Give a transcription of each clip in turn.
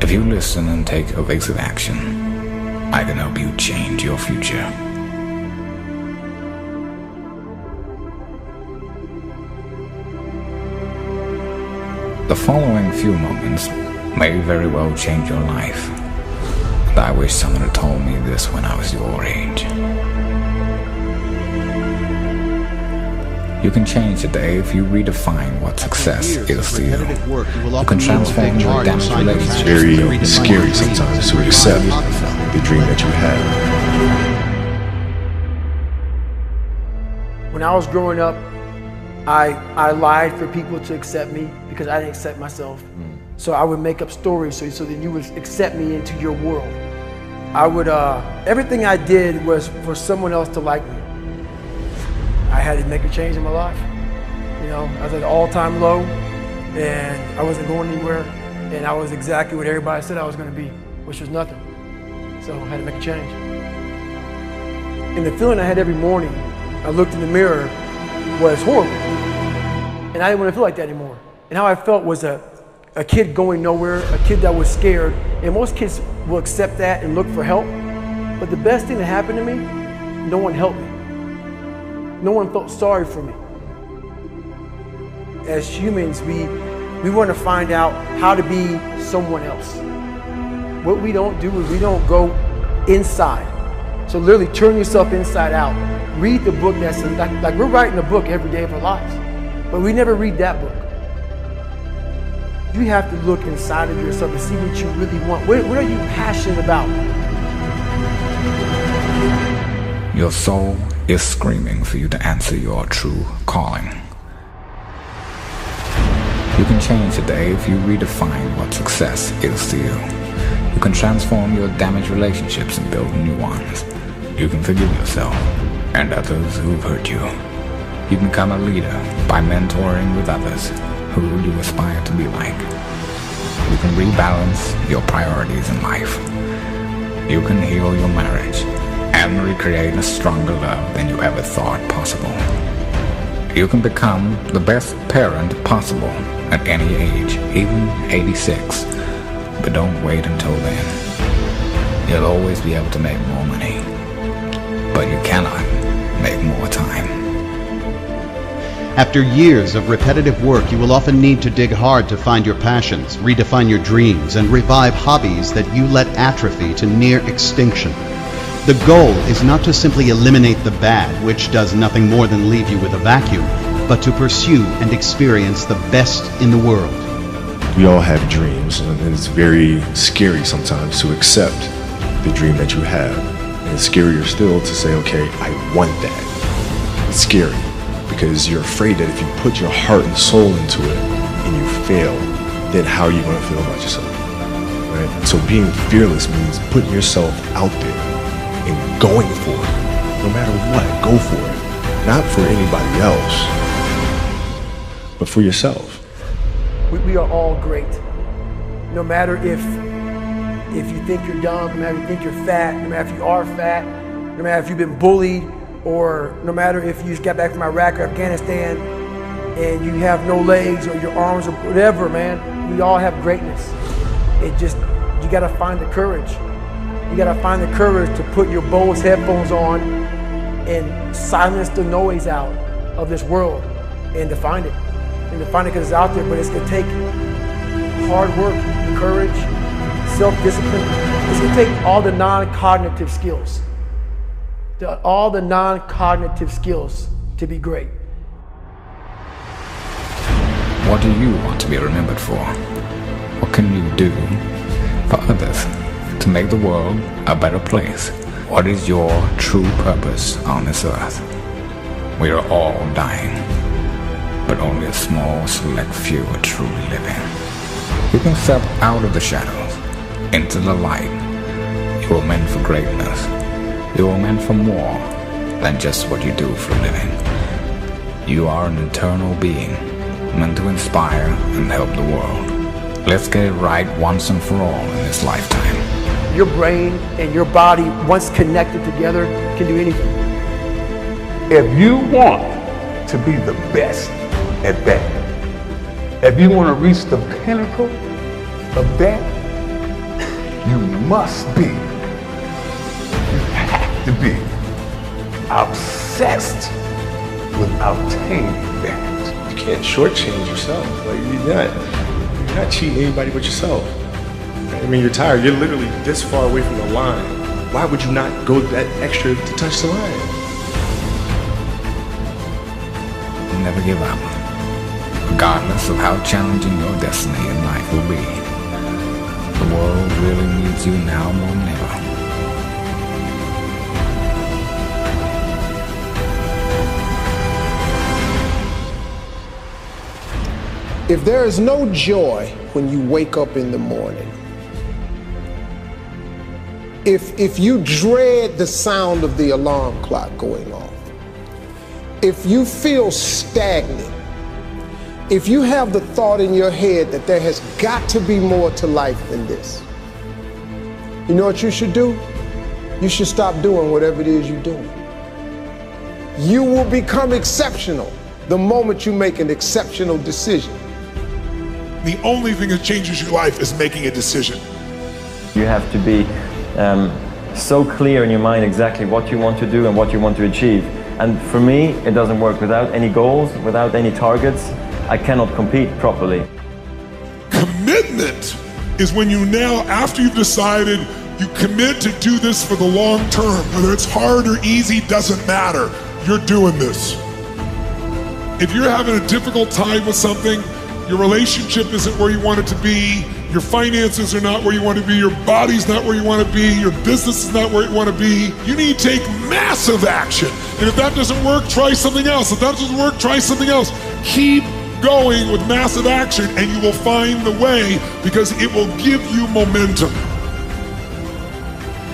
If you listen and take evasive action, I can help you change your future. The following few moments may very well change your life, and I wish someone had told me this when I was your age. You can change today if you redefine what success is to you. You can transform your damaged relationships. It's very scary sometimes to accept the dream that you have. When I was growing up, I lied for people to accept me because I didn't accept myself. So I would make up stories so that you would accept me into your world. I would, everything I did was for someone else to like me. I had to make a change in my life. You know, I was at an all-time low and I wasn't going anywhere, and I was exactly what everybody said I was going to be, which was nothing. So I had to make a change. And the feeling I had every morning, I looked in the mirror, was horrible. And I didn't want to feel like that anymore. And how I felt was a kid going nowhere, a kid that was scared. And most kids will accept that and look for help. But the best thing that happened to me, no one helped me. No one felt sorry for me. As humans, we want to find out how to be someone else. What we don't do is we don't go inside. So literally turn yourself inside out. Read the book that's like we're writing a book every day of our lives, but we never read that book. You have to look inside of yourself and see what you really want. What are you passionate about? Your soul is screaming for you to answer your true calling. You can change today if you redefine what success is to you. You can transform your damaged relationships and build new ones. You can forgive yourself and others who've hurt you. You can become a leader by mentoring with others who you aspire to be like. You can rebalance your priorities in life. You can heal your marriage and recreate a stronger love than you ever thought possible. You can become the best parent possible at any age, even 86. But don't wait until then. You'll always be able to make more money, but you cannot make more time. After years of repetitive work, you will often need to dig hard to find your passions, redefine your dreams, and revive hobbies that you let atrophy to near extinction. The goal is not to simply eliminate the bad, which does nothing more than leave you with a vacuum, but to pursue and experience the best in the world. We all have dreams, and it's very scary sometimes to accept the dream that you have. And it's scarier still to say, okay, I want that. It's scary because you're afraid that if you put your heart and soul into it and you fail, then how are you going to feel about yourself? Right? So being fearless means putting yourself out there and going for it. No matter what, go for it. Not for anybody else, but for yourself. We are all great. No matter if you think you're dumb, no matter if you think you're fat, no matter if you are fat, no matter if you've been bullied, or no matter if you just got back from Iraq or Afghanistan and you have no legs or your arms or whatever, man, we all have greatness. It just, you gotta find the courage. You gotta find the courage to put your Bose headphones on and silence the noise out of this world and to find it. And to find it because it's out there, but it's gonna take hard work, courage, self-discipline. It's gonna take all the non-cognitive skills. All the non-cognitive skills to be great. What do you want to be remembered for? What can you do for others to make the world a better place? What is your true purpose on this earth? We are all dying, but only a small select few are truly living. You can step out of the shadows into the light. You are meant for greatness. You are meant for more than just what you do for a living. You are an eternal being, meant to inspire and help the world. Let's get it right once and for all in this lifetime. Your brain and your body, once connected together, can do anything. If you want to be the best at that, if you want to reach the pinnacle of that, You must be, you have to be obsessed with obtaining that. You can't shortchange yourself. Like you're not cheating anybody but yourself. I mean, you're tired. You're literally this far away from the line. Why would you not go that extra to touch the line? Never give up, regardless of how challenging your destiny in life will be. The world really needs you now more than ever. If there is no joy when you wake up in the morning, if you dread the sound of the alarm clock going off, if you feel stagnant, if you have the thought in your head that there has got to be more to life than this, you know what you should do? You should stop doing whatever it is you're doing. You will become exceptional the moment you make an exceptional decision. The only thing that changes your life is making a decision. You have to be so clear in your mind exactly what you want to do and what you want to achieve. And for me, it doesn't work without any goals, without any targets. I cannot compete properly. Commitment is when you now, after you've decided, you commit to do this for the long term. Whether it's hard or easy, doesn't matter. You're doing this. If you're having a difficult time with something, your relationship isn't where you want it to be, your finances are not where you want to be, your body's not where you want to be, your business is not where you want to be, you need to take massive action. And if that doesn't work, try something else. If that doesn't work, try something else. Keep going with massive action and you will find the way, because it will give you momentum.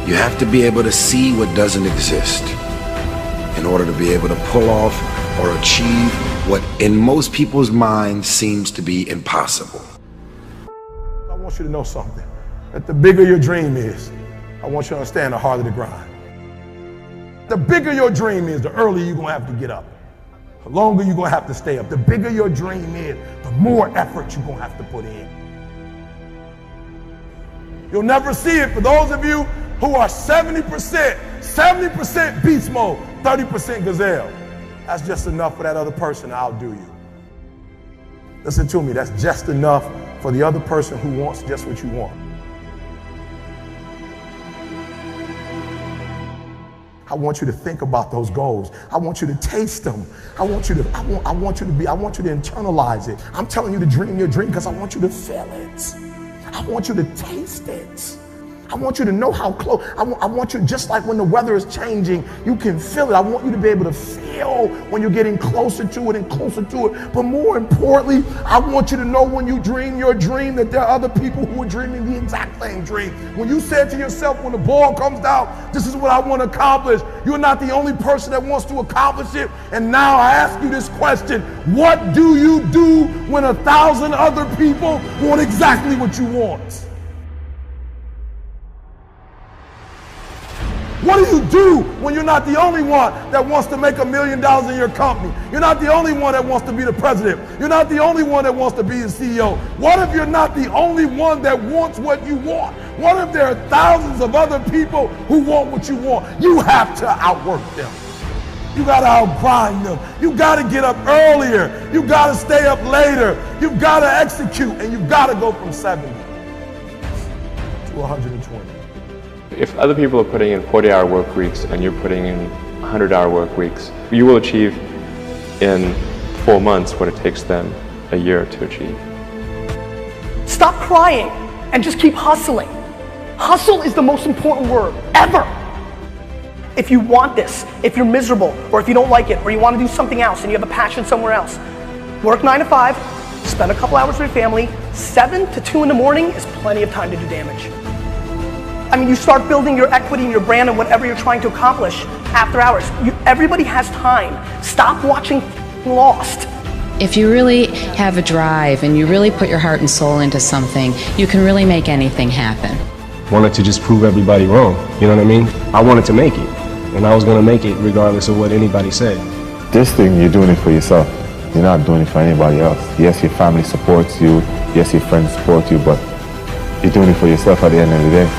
You have to be able to see what doesn't exist in order to be able to pull off or achieve what in most people's minds seems to be impossible. I want you to know something, that the bigger your dream is, I want you to understand the harder the grind. The bigger your dream is, the earlier you're gonna have to get up. The longer you're gonna have to stay up. The bigger your dream is, the more effort you're gonna have to put in. You'll never see it for those of you who are 70% beast mode, 30% gazelle. That's just enough for that other person to outdo you. Listen to me, that's just enough for the other person who wants just what you want. I want you to think about those goals. I want you to taste them. I want you to internalize it. I'm telling you to dream your dream because I want you to feel it. I want you to taste it. I want you to know how close. I want you, just like when the weather is changing, you can feel it. I want you to be able to feel when you're getting closer to it and closer to it. But more importantly, I want you to know when you dream your dream that there are other people who are dreaming the exact same dream. When you said to yourself, when the ball comes out, this is what I want to accomplish, you're not the only person that wants to accomplish it. And now I ask you this question: what do you do when 1,000 other people want exactly what you want? What do you do when you're not the only one that wants to make $1 million in your company? You're not the only one that wants to be the president. You're not the only one that wants to be the CEO. What if you're not the only one that wants what you want? What if there are thousands of other people who want what you want? You have to outwork them. You gotta outgrind them. You gotta get up earlier. You gotta stay up later. You gotta execute, and you gotta go from 70 to 120. If other people are putting in 40-hour work weeks and you're putting in 100-hour work weeks, you will achieve in 4 months what it takes them a year to achieve. Stop crying and just keep hustling. Hustle is the most important word ever. If you want this, if you're miserable, or if you don't like it, or you want to do something else and you have a passion somewhere else, work 9 to 5, spend a couple hours with your family. 7 to 2 in the morning is plenty of time to do damage. I mean, you start building your equity and your brand and whatever you're trying to accomplish after hours. Everybody has time. Stop watching Lost. If you really have a drive and you really put your heart and soul into something, you can really make anything happen. Wanted to just prove everybody wrong, you know what I mean? I wanted to make it, and I was gonna make it regardless of what anybody said. This thing, you're doing it for yourself. You're not doing it for anybody else. Yes, your family supports you. Yes, your friends support you, but you're doing it for yourself at the end of the day.